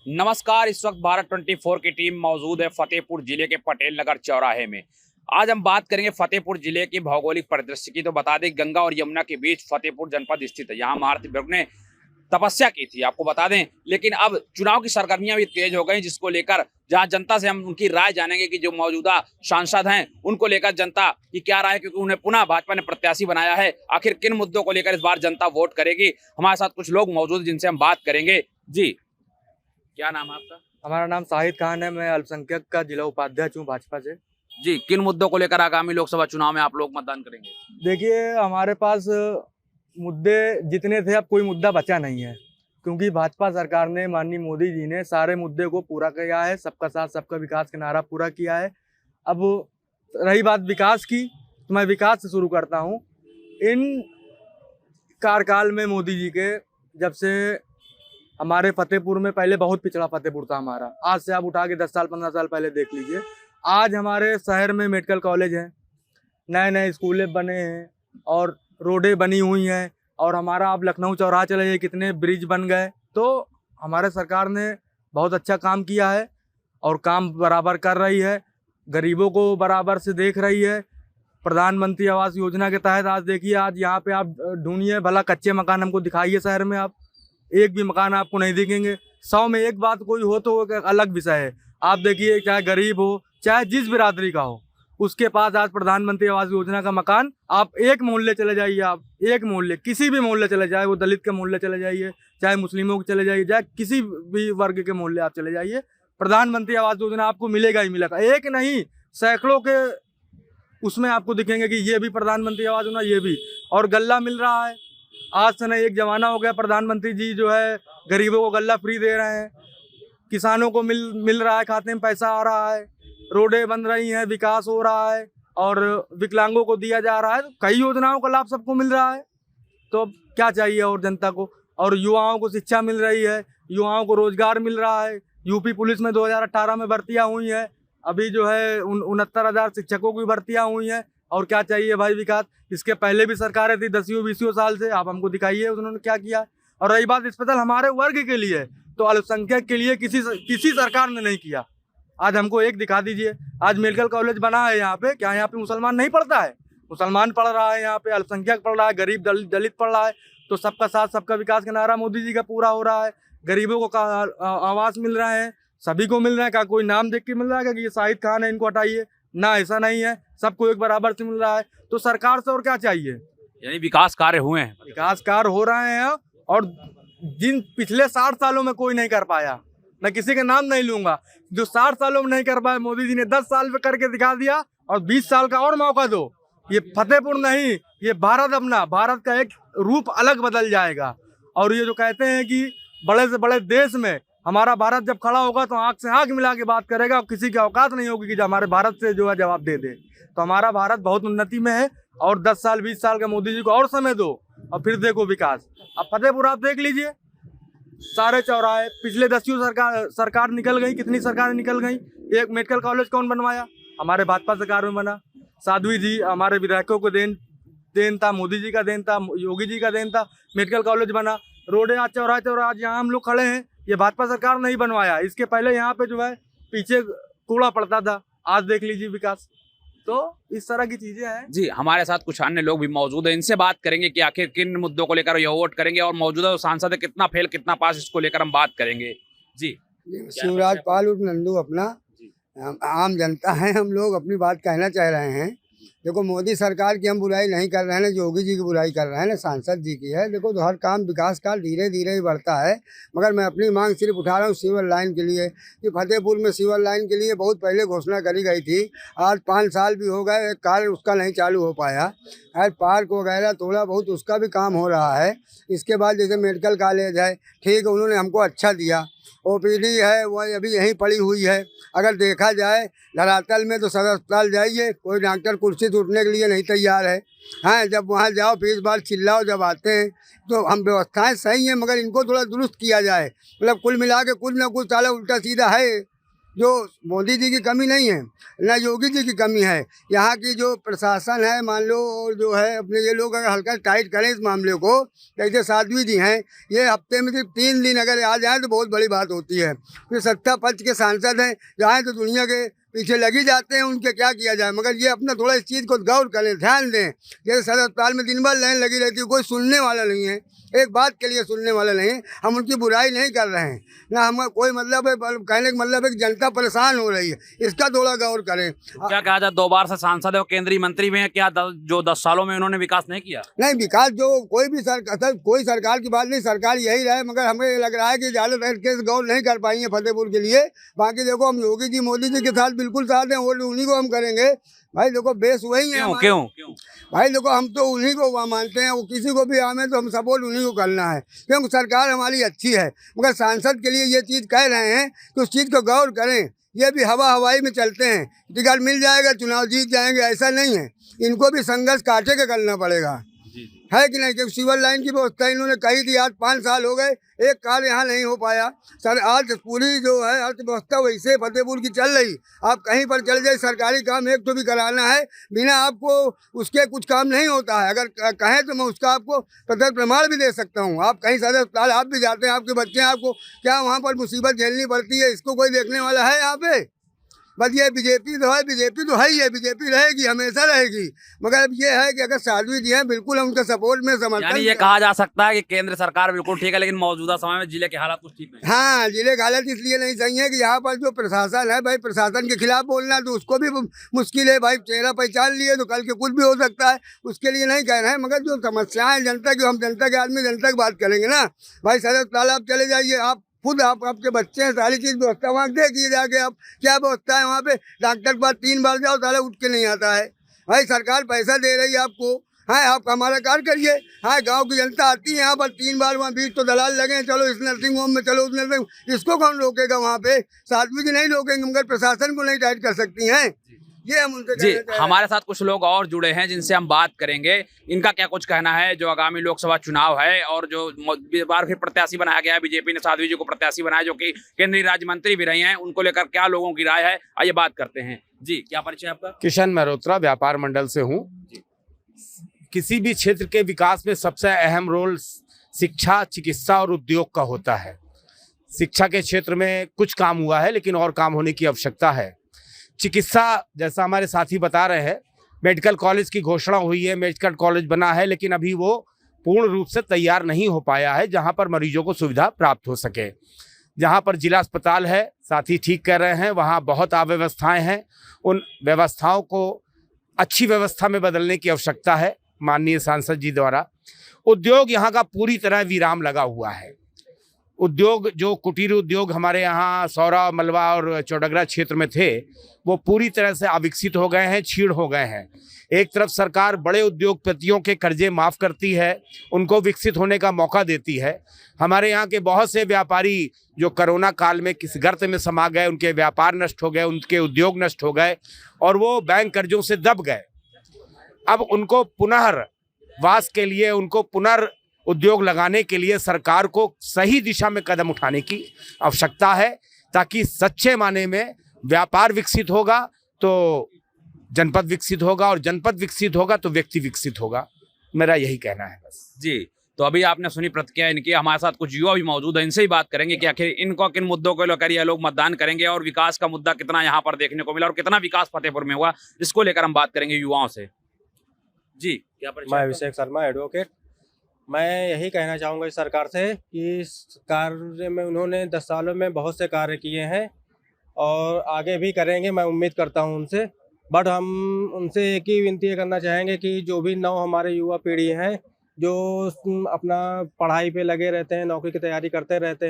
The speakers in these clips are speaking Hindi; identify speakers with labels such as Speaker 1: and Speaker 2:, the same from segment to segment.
Speaker 1: नमस्कार। इस वक्त भारत 24 की टीम मौजूद है फतेहपुर जिले के पटेल नगर चौराहे में। आज हम बात करेंगे फतेहपुर जिले की भौगोलिक परिदृश्य की। तो बता दें, गंगा और यमुना के बीच फतेहपुर जनपद स्थित है। यहाँ महारथी बुजुर्ग ने तपस्या की थी, आपको बता दें। लेकिन अब चुनाव की सरगर्मियां भी तेज हो गई, जिसको लेकर जहां जनता से हम उनकी राय जानेंगे कि जो मौजूदा सांसद हैं उनको लेकर जनता की क्या राय है, क्योंकि उन्हें पुनः भाजपा ने प्रत्याशी बनाया है। आखिर किन मुद्दों को लेकर इस बार जनता वोट करेगी। हमारे साथ कुछ लोग मौजूद हैं जिनसे हम बात करेंगे। जी, क्या नाम है आपका?
Speaker 2: हमारा नाम शाहिद खान है। मैं अल्पसंख्यक का जिला उपाध्यक्ष हूँ भाजपा से।
Speaker 1: जी, किन मुद्दों को लेकर आगामी लोकसभा चुनाव में आप लोग मतदान करेंगे?
Speaker 2: देखिए, हमारे पास मुद्दे जितने थे अब कोई मुद्दा बचा नहीं है, क्योंकि भाजपा सरकार ने, माननीय मोदी जी ने सारे मुद्दे को पूरा किया है। सबका साथ सबका विकास का नारा पूरा किया है। अब रही बात विकास की, तो मैं विकास से शुरू करता हूँ। इन कार्यकाल में मोदी जी के, जब से हमारे फतेहपुर में, पहले बहुत पिछड़ा फतेहपुर था हमारा, आज से आप उठा के 10 साल 15 साल पहले देख लीजिए। आज हमारे शहर में मेडिकल कॉलेज हैं, नए नए स्कूलें बने हैं और रोडें बनी हुई हैं। और हमारा आप लखनऊ चौराहा चले जाइए, कितने ब्रिज बन गए। तो हमारे सरकार ने बहुत अच्छा काम किया है और काम बराबर कर रही है, गरीबों को बराबर से देख रही है। प्रधानमंत्री आवास योजना के तहत आज देखिए, आज यहाँ पे आप ढूंढिए भला कच्चे मकान हमको दिखाइए शहर में, आप एक भी मकान आपको नहीं दिखेंगे। 100 में एक बात कोई हो तो वो एक अलग विषय है। आप देखिए, चाहे गरीब हो चाहे जिस बिरादरी का हो, उसके पास आज प्रधानमंत्री आवास योजना का मकान। आप एक मोहल्ले चले जाइए, आप एक मोहल्ले, किसी भी मोहल्ले चले जाए, वो दलित के मोहल्ले चले जाइए, चाहे मुस्लिमों के चले जाइए, चाहे किसी भी वर्ग के मोहल्ले आप चले जाइए, प्रधानमंत्री आवास योजना आपको मिलेगा ही मिलेगा। एक नहीं, सैकड़ों के उसमें आपको दिखेंगे कि ये भी प्रधानमंत्री आवास योजना, ये भी। और गल्ला मिल रहा है। आज से नहीं, एक जमाना हो गया, प्रधानमंत्री जी जो है गरीबों को गल्ला फ्री दे रहे हैं, किसानों को मिल रहा है, खाते में पैसा आ रहा है, रोडें बन रही हैं, विकास हो रहा है और विकलांगों को दिया जा रहा है। तो कई योजनाओं का लाभ सबको मिल रहा है। तो अब क्या चाहिए और जनता को। और युवाओं को शिक्षा मिल रही है, युवाओं को रोजगार मिल रहा है। यूपी पुलिस में 2018 में भर्तियाँ हुई हैं, अभी जो है 69,000 शिक्षकों की भर्तियाँ हुई हैं। और क्या चाहिए भाई विकास। इसके पहले भी सरकारें थी 10-20 साल से, आप हमको दिखाइए उन्होंने क्या किया। और रही बात स्पेशल हमारे वर्ग के लिए, तो अल्पसंख्यक के लिए किसी सरकार ने नहीं किया। आज हमको एक दिखा दीजिए। आज मेडिकल कॉलेज बना है यहाँ पे, क्या यहाँ पे मुसलमान नहीं पढ़ता है? मुसलमान पढ़ रहा है यहाँ पे, अल्पसंख्यक पढ़ रहा है, गरीब दलित पढ़ रहा है। तो सबका साथ सबका विकास का नारा मोदी जी का पूरा हो रहा है। गरीबों को आवास मिल रहे हैं, सभी को मिल रहा है। क्या कोई नाम देख के मिल रहा है कि ये शाहिद खान है इनको हटाइए? ना, ऐसा नहीं है, सबको एक बराबर से मिल रहा है। तो सरकार से और क्या चाहिए।
Speaker 1: यानी विकास कार्य हुए हैं।
Speaker 2: विकास कार्य हो रहे हैं और जिन पिछले 60 सालों में कोई नहीं कर पाया, मैं किसी के नाम नहीं लूंगा, जो 60 सालों में नहीं कर पाया, मोदी जी ने 10 साल में करके दिखा दिया। और 20 साल का और मौका दो। ये फतेहपुर नहीं, ये भारत अपना, भारत का एक रूप अलग बदल जाएगा। और ये जो कहते हैं कि बड़े से बड़े देश में हमारा भारत जब खड़ा होगा तो आंख से आंख मिला के बात करेगा और किसी की औकात नहीं होगी कि जो हमारे भारत से जो है जवाब दे दे। तो हमारा भारत बहुत उन्नति में है और 10 साल 20 साल का मोदी जी को और समय दो और फिर देखो विकास। अब फतेहपुर आप देख लीजिए, सारे चौराहे पिछले 10 सरकार निकल गई, कितनी सरकारें निकल गई। एक मेडिकल कॉलेज कौन बनवाया? हमारे भाजपा सरकार में बना। साध्वी जी, हमारे विधायकों को देन था, मोदी जी का देन था, योगी जी का देन था, मेडिकल कॉलेज बना। रोडे आज चौराहे आज यहाँ हम लोग खड़े हैं, ये भाजपा सरकार नहीं बनवाया। इसके पहले यहाँ पे जो है पीछे कूड़ा पड़ता था, आज देख लीजिए विकास। तो इस तरह की चीजें हैं।
Speaker 1: जी, हमारे साथ कुछ अन्य लोग भी मौजूद हैं, इनसे बात करेंगे कि आखिर किन मुद्दों को लेकर ये वोट करेंगे और मौजूदा सांसद है कितना फेल कितना पास, इसको लेकर हम बात करेंगे। जी,
Speaker 3: शिवराज पाल उर्फ नंदू अपना। आम जनता है, हम लोग अपनी बात कहना चाह रहे हैं। देखो, मोदी सरकार की हम बुराई नहीं कर रहे हैं, ना योगी जी की बुराई कर रहे हैं, ना सांसद जी की है। देखो, तो हर काम विकास का धीरे धीरे ही बढ़ता है। मगर मैं अपनी मांग सिर्फ उठा रहा हूँ सीवर लाइन के लिए, कि फतेहपुर में सीवर लाइन के लिए बहुत पहले घोषणा करी गई थी। आज 5 साल भी हो गए, एक कार्य उसका नहीं चालू हो पाया। आज पार्क वगैरह थोड़ा बहुत उसका भी काम हो रहा है। इसके बाद जैसे मेडिकल कॉलेज है, ठीक है, उन्होंने हमको अच्छा दिया। ओपीडी है वो अभी यहीं पड़ी हुई है। अगर देखा जाए धरातल में तो सदर अस्पताल जाइए, कोई डॉक्टर कुर्सी से उठने के लिए नहीं तैयार है। हाँ, जब वहाँ जाओ फिर बार चिल्लाओ जब आते हैं। तो हम व्यवस्थाएं सही हैं, मगर इनको थोड़ा दुरुस्त किया जाए। मतलब कुल मिला के कुछ ना कुछ साला उल्टा सीधा है। जो मोदी जी की कमी नहीं है, ना योगी जी की कमी है। यहाँ की जो प्रशासन है मान लो, और जो है अपने ये लोग अगर हल्का टाइट करें इस मामले को, जैसे साध्वी जी हैं, ये हफ्ते में सिर्फ 3 दिन अगर आ जाए तो बहुत बड़ी बात होती है। फिर सत्ता पक्ष के सांसद हैं, जाएँ तो दुनिया के पीछे लगी जाते हैं, उनके क्या किया जाए। मगर ये अपना थोड़ा इस चीज़ को गौर करें, ध्यान दें। जैसे सदर अस्पताल में दिन भर लाइन लगी रहती है, कोई सुनने वाला नहीं है, एक बात के लिए सुनने वाला नहीं है। हम उनकी बुराई नहीं कर रहे हैं, ना हम कोई मतलब है, कहने का मतलब है कि जनता परेशान हो रही है, इसका थोड़ा गौर करें।
Speaker 1: क्या कहा जाए, 2 बार से सांसद है और केंद्रीय मंत्री भी हैं, क्या जो 10 सालों में उन्होंने विकास नहीं किया?
Speaker 3: नहीं, विकास जो कोई भी सरकार, कोई सरकार की बात नहीं, सरकार यही रहे, मगर हमें लग रहा है कि ज़्यादा केस गौर नहीं कर पाई है फतेहपुर के लिए। बाकी देखो, हम योगी जी मोदी जी के साथ बिल्कुल साथ हैं, वोट उन्हीं को हम करेंगे। भाई देखो, बेस वही है।
Speaker 1: क्यों?
Speaker 3: भाई देखो, हम तो उन्हीं को मानते हैं, वो किसी को भी आवे तो हम सपोर्ट उन्हीं को करना है, क्योंकि सरकार हमारी अच्छी है। मगर सांसद के लिए ये चीज़ कह रहे हैं कि उस चीज़ को गौर करें। ये भी हवाई में चलते हैं, टिकट मिल जाएगा, चुनाव जीत जाएंगे, ऐसा नहीं है। इनको भी संघर्ष काटे के करना पड़ेगा, है कि नहीं? क्योंकि सिविल लाइन की व्यवस्था इन्होंने कही थी, आज 5 साल हो गए, एक कार्य यहाँ नहीं हो पाया। सर, आज पूरी जो है अर्थव्यवस्था वैसे फतेहपुर की चल रही, आप कहीं पर चले जाए, सरकारी काम एक तो भी कराना है, बिना आपको उसके कुछ काम नहीं होता है। अगर कहें तो मैं उसका आपको प्रत्यक्ष प्रमाण भी दे सकता हूँ। आप कहीं सदर अस्पताल आप भी जाते हैं, आपके बच्चे हैं, आपको क्या वहाँ पर मुसीबत झेलनी पड़ती है, इसको कोई देखने वाला है यहाँ पे? बस ये बीजेपी तो है, बीजेपी तो है ही है, बीजेपी रहेगी, हमेशा रहेगी। मगर अब ये है कि अगर साध्वी जी हैं, बिल्कुल हम उनके सपोर्ट में समर्थन।
Speaker 1: यानी ये कहा जा सकता है कि केंद्र सरकार बिल्कुल ठीक है, लेकिन मौजूदा समय में जिले के हालात कुछ ठीक नहीं।
Speaker 3: हाँ, जिले की हालत इसलिए नहीं सही है कि यहाँ पर जो प्रशासन है, भाई प्रशासन के खिलाफ बोलना तो उसको भी मुश्किल है। भाई चेहरा पहचान लिए तो कल के कुछ भी हो सकता है, उसके लिए नहीं कह रहे हैं। मगर जो समस्याएं जनता की, हम जनता के आदमी जनता की बात करेंगे ना। भाई सदर अस्पताल आप चले जाइए, आप खुद आपके बच्चे हैं, सारी चीज़ व्यवस्था वहाँ देखिए जाके, आप क्या व्यवस्था है वहाँ पे। डॉक्टर के पास 3 बार जाओ, साला उठ के नहीं आता है। भाई सरकार पैसा दे रही है आपको, हाँ, आप हमारा कार्य करिए। हाँ, गांव की जनता आती है यहाँ पर, 3 बार वहाँ बीच तो दलाल लगे हैं, चलो इस नर्सिंग होम में, चलो उस नर्सिंग, इसको कौन रोकेगा? वहाँ पे साध्वी जी नहीं रोकेंगे, मगर प्रशासन को नहीं टाइट कर सकती हैं। ये हम उनसे
Speaker 1: जी, हमारे साथ कुछ लोग और जुड़े हैं जिनसे हम बात करेंगे, इनका क्या कुछ कहना है जो आगामी लोकसभा चुनाव है और जो बार फिर प्रत्याशी बनाया गया है, बीजेपी ने साध्वी जी को प्रत्याशी बनाया, जो कि केंद्रीय राज्य मंत्री भी रही हैं, उनको लेकर क्या लोगों की राय है, आइए बात करते हैं। जी, क्या परिचय आपका?
Speaker 4: किशन मल्होत्रा, व्यापार मंडल से हूँ। किसी भी क्षेत्र के विकास में सबसे अहम रोल शिक्षा, चिकित्सा और उद्योग का होता है। शिक्षा के क्षेत्र में कुछ काम हुआ है, लेकिन और काम होने की आवश्यकता है। चिकित्सा, जैसा हमारे साथी बता रहे हैं, मेडिकल कॉलेज की घोषणा हुई है, मेडिकल कॉलेज बना है, लेकिन अभी वो पूर्ण रूप से तैयार नहीं हो पाया है, जहां पर मरीजों को सुविधा प्राप्त हो सके। जहां पर जिला अस्पताल है, साथी ठीक कर रहे हैं, वहां बहुत अव्यवस्थाएं हैं। उन व्यवस्थाओं को अच्छी व्यवस्था में बदलने की आवश्यकता है माननीय सांसद जी द्वारा। उद्योग यहाँ का पूरी तरह विराम लगा हुआ है। उद्योग, जो कुटीर उद्योग हमारे यहाँ सौरा, मलवा और चौडगरा क्षेत्र में थे, वो पूरी तरह से अविकसित हो गए हैं, छीड़ हो गए हैं। एक तरफ सरकार बड़े उद्योगपतियों के कर्जे माफ़ करती है, उनको विकसित होने का मौका देती है। हमारे यहाँ के बहुत से व्यापारी जो कोरोना काल में किस गर्त में समा गए, उनके व्यापार नष्ट हो गए, उनके उद्योग नष्ट हो गए और वो बैंक कर्जों से दब गए। अब उनको पुनर्वास के लिए, उनको उद्योग लगाने के लिए सरकार को सही दिशा में कदम उठाने की आवश्यकता है, ताकि सच्चे माने में व्यापार विकसित होगा तो जनपद विकसित होगा, और जनपद विकसित होगा तो व्यक्ति विकसित होगा। मेरा यही कहना है बस।
Speaker 1: जी, तो अभी आपने सुनी प्रतिक्रिया इनकी। हमारे साथ कुछ युवा भी मौजूद है, इनसे ही बात करेंगे कि आखिर इनको किन मुद्दों को लेकर ये लोग मतदान करेंगे और विकास का मुद्दा कितना यहाँ पर देखने को मिला और कितना विकास फतेहपुर में हुआ, इसको लेकर हम बात करेंगे युवाओं से। जी, क्या परिचय?
Speaker 5: मैं अभिषेक शर्मा, एडवोकेट। मैं यही कहना चाहूँगा इस सरकार से कि इस कार्य में उन्होंने 10 सालों में बहुत से कार्य किए हैं और आगे भी करेंगे, मैं उम्मीद करता हूँ उनसे। बट हम उनसे एक ही विनती करना चाहेंगे कि जो भी हमारे युवा पीढ़ी हैं, जो अपना पढ़ाई पे लगे रहते हैं, नौकरी की तैयारी करते रहते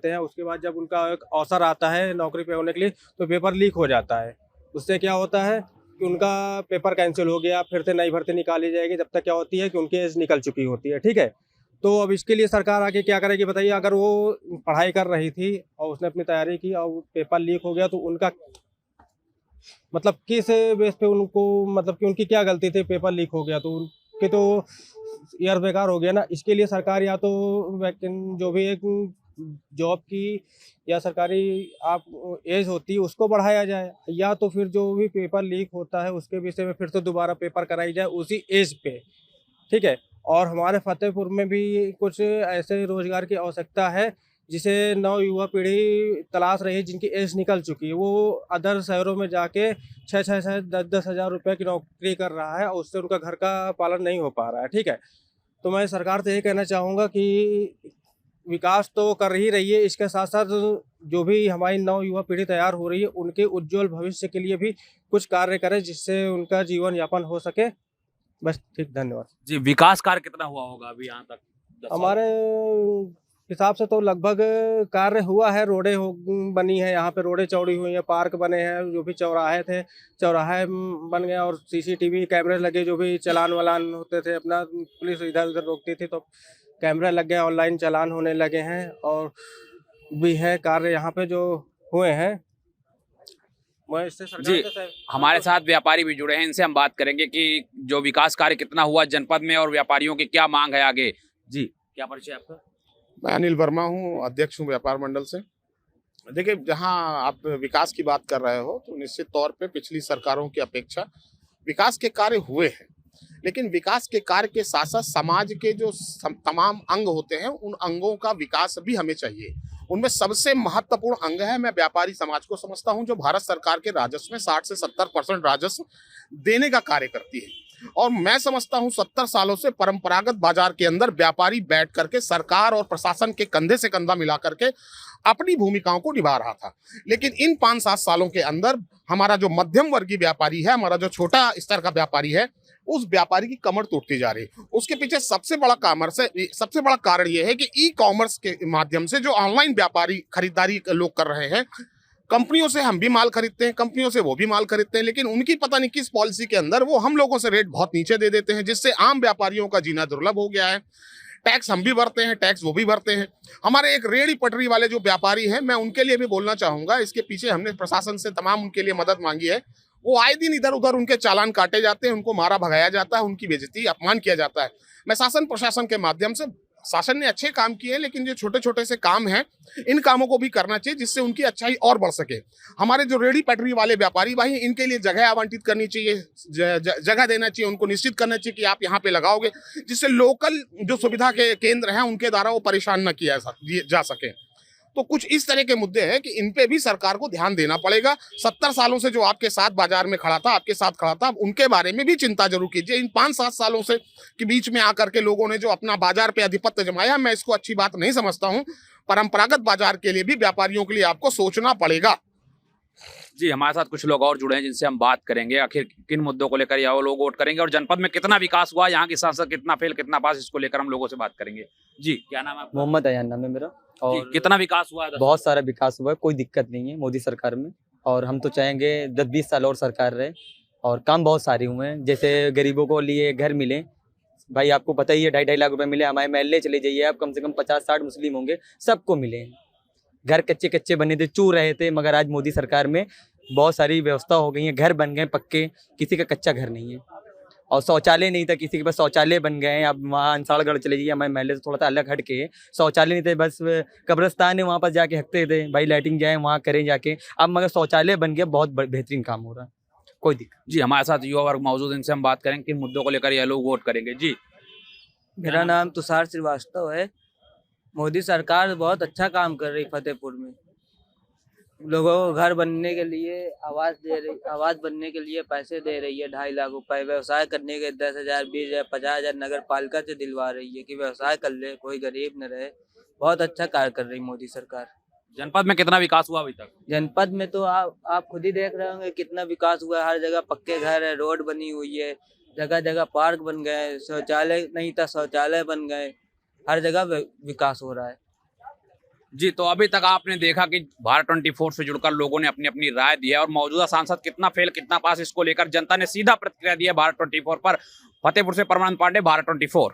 Speaker 5: हैं, उसके बाद जब उनका एक अवसर आता है नौकरी पे होने के लिए, तो पेपर लीक हो जाता है। उससे क्या होता है कि उनका पेपर कैंसिल हो गया, फिर से नई भर्ती निकाली जाएगी, जब तक क्या होती है कि उनकी एज निकल चुकी होती है। ठीक है, तो अब इसके लिए सरकार आके क्या करेगी बताइए। अगर वो पढ़ाई कर रही थी और उसने अपनी तैयारी की और पेपर लीक हो गया, तो उनका मतलब किस बेस पे उनको, मतलब कि उनकी क्या गलती थी, पेपर लीक हो गया तो उनके तो ईयर बेकार हो गया ना। इसके लिए सरकार या तो जो भी एक जॉब की या सरकारी आप एज होती है उसको बढ़ाया जाए, या तो फिर जो भी पेपर लीक होता है उसके विषय में फिर से दोबारा पेपर कराई जाए उसी एज पे, ठीक है। और हमारे फतेहपुर में भी कुछ ऐसे रोजगार की आवश्यकता है जिसे नव युवा पीढ़ी तलाश रही है, जिनकी एज निकल चुकी है। वो अदर शहरों में जाके 6-6 10-10 हज़ार रुपये की नौकरी कर रहा है और उससे उनका घर का पालन नहीं हो पा रहा है, ठीक है। तो मैं सरकार से यही कहना चाहूँगा कि विकास तो कर ही रही है, इसके साथ साथ जो भी हमारी नव युवा पीढ़ी तैयार हो रही है उनके उज्जवल भविष्य के लिए भी कुछ कार्य करें जिससे उनका जीवन यापन हो सके। बस ठीक, धन्यवाद।
Speaker 1: जी, विकास कार्य कितना हुआ होगा अभी यहाँ तक? 10 साल?
Speaker 5: हमारे हिसाब से तो लगभग कार्य हुआ है, रोडें बनी है, यहाँ पे रोडें चौड़ी हुई हैं, पार्क बने हैं, जो भी चौराहे थे चौराहे बन गए और सीसीटीवी कैमरे लगे, जो भी चालान वालान होते थे अपना पुलिस इधर उधर रोकती थी तो कैमरा लग गया, ऑनलाइन चालान होने लगे हैं और भी है कार्य यहाँ पे जो हुए हैं। मैं इससे
Speaker 1: जी, हमारे साथ व्यापारी भी जुड़े हैं, इनसे हम बात करेंगे कि जो विकास कार्य कितना हुआ जनपद में और व्यापारियों की क्या मांग है आगे। जी, क्या परिचय आपका?
Speaker 6: मैं अनिल वर्मा हूँ, अध्यक्ष हूँ व्यापार मंडल से। देखिए, जहाँ आप विकास की बात कर रहे हो तो निश्चित तौर पे पिछली सरकारों की अपेक्षा विकास के कार्य हुए हैं, लेकिन विकास के कार्य के साथ साथ समाज के जो तमाम अंग होते हैं उन अंगों का विकास भी हमें चाहिए। उनमें सबसे महत्वपूर्ण अंग है, मैं व्यापारी समाज को समझता हूं, जो भारत सरकार के राजस्व में 60 से 70% राजस्व देने का कार्य करती है। और मैं समझता हूं 70 सालों से परंपरागत बाजार के अंदर व्यापारी बैठ करके सरकार और प्रशासन के कंधे से कंधा मिला करके अपनी भूमिकाओं को निभा रहा था। लेकिन इन 5-7 सालों के अंदर हमारा जो मध्यम वर्गीय व्यापारी है, हमारा जो छोटा स्तर का व्यापारी है, उस व्यापारी की कमर टूटती जा रही है। उसके पीछे सबसे बड़ा कारण यह है कि ई कॉमर्स के माध्यम से जो ऑनलाइन व्यापारी खरीदारी लोग कर रहे हैं, कंपनियों से हम भी माल खरीदते हैं, कंपनियों से वो भी माल खरीदते हैं, लेकिन उनकी पता नहीं किस पॉलिसी के अंदर वो हम लोगों से रेट बहुत नीचे दे देते हैं, जिससे आम व्यापारियों का जीना दुर्लभ हो गया है। टैक्स हम भी भरते हैं, टैक्स वो भी भरते हैं। हमारे एक रेहड़ी पटरी वाले जो व्यापारी हैं, मैं उनके लिए भी बोलना चाहूंगा, इसके पीछे हमने प्रशासन से तमाम उनके लिए मदद मांगी है। वो आए दिन इधर उधर उनके चालान काटे जाते हैं, उनको मारा भगाया जाता है, उनकी बेइज्जती अपमान किया जाता है। मैं शासन प्रशासन के माध्यम से, शासन ने अच्छे काम किए हैं, लेकिन जो छोटे छोटे से काम हैं इन कामों को भी करना चाहिए जिससे उनकी अच्छाई और बढ़ सके। हमारे जो रेहड़ी पटरी वाले व्यापारी भाई, इनके लिए जगह आवंटित करनी चाहिए, जगह देना चाहिए, उनको निश्चित करना चाहिए कि आप यहाँ पे लगाओगे, जिससे लोकल जो सुविधा के केंद्र हैं उनके द्वारा वो परेशान न किया जा सके। तो कुछ इस तरह के मुद्दे हैं कि इन पे भी सरकार को ध्यान देना पड़ेगा। 70 सालों से जो आपके साथ बाजार में खड़ा था, आपके साथ खड़ा था, उनके बारे में भी चिंता जरूर कीजिए। इन 5-7 सालों से के बीच में आकर के लोगों ने जो अपना बाजार पे आधिपत्य जमाया, मैं इसको अच्छी बात नहीं समझता हूं। परंपरागत बाजार के लिए भी व्यापारियों के लिए आपको सोचना पड़ेगा।
Speaker 1: जी, हमारे साथ कुछ लोग और जुड़े हैं जिनसे हम बात करेंगे, आखिर किन मुद्दों को लेकर वो लोग वोट करेंगे और जनपद में कितना विकास हुआ, यहाँ की सांसद कितना फेल कितना पास, इसको लेकर हम लोगों से बात करेंगे। जी, क्या नाम है आपका?
Speaker 2: मोहम्मद अयान नाम है मेरा। और
Speaker 1: कितना विकास हुआ है?
Speaker 2: बहुत सारा विकास हुआ है, कोई दिक्कत नहीं है मोदी सरकार में। और हम तो चाहेंगे 10-20 साल और सरकार रहे, और काम बहुत सारे हुए हैं। जैसे गरीबों को लिए घर मिले, भाई आपको पता ही है 2.5 लाख रुपए मिले। हमारे महल्ले चले जाइए आप, कम से कम 50-60 मुस्लिम होंगे, सबको मिले हैं। घर कच्चे कच्चे बने थे, चू रहे थे, मगर आज मोदी सरकार में बहुत सारी व्यवस्था हो गई है, घर बन गए पक्के, किसी का कच्चा घर नहीं है। और शौचालय नहीं था किसी के पास, शौचालय बन गए हैं। अब वहाँ अंसाड़गढ़ चले जाइए, हमारे महल्ले से थोड़ा सा अलग हट के शौचालय नहीं थे, बस कब्रिस्तान है वहाँ पर जाके हकते थे, भाई लैटिंग जाए वहाँ करें जाके। अब मगर शौचालय बन गया, बहुत बेहतरीन काम हो रहा है, कोई दिक्कत।
Speaker 1: जी, हमारे साथ युवा वर्ग मौजूद, इनसे हम बात करेंगे किन मुद्दों को लेकर ये लोग वोट करेंगे। जी,
Speaker 7: मेरा नाम तुषार श्रीवास्तव है। मोदी सरकार बहुत अच्छा काम कर रही फतेहपुर में। लोगों को घर बनने के लिए आवास बनने के लिए पैसे दे रही है, 2.5 लाख रुपए। व्यवसाय करने के 10,000, 20,000, 50,000 नगर पालिका से दिलवा रही है कि व्यवसाय कर ले, कोई गरीब न रहे। बहुत अच्छा कार्य कर रही मोदी सरकार।
Speaker 1: जनपद में कितना विकास हुआ अभी तक?
Speaker 7: जनपद में तो आप खुद ही देख रहे होंगे कितना विकास हुआ है। हर जगह पक्के घर है, रोड बनी हुई है, जगह जगह पार्क बन गए, शौचालय नहीं था शौचालय बन गए, हर जगह विकास हो रहा है।
Speaker 1: जी, तो अभी तक आपने देखा कि भारत 24 से जुड़कर लोगों ने अपनी अपनी राय दी है और मौजूदा सांसद कितना फेल कितना पास, इसको लेकर जनता ने सीधा प्रतिक्रिया दी है भारत 24 पर। फतेहपुर से परमानंद पांडे, भारत 24।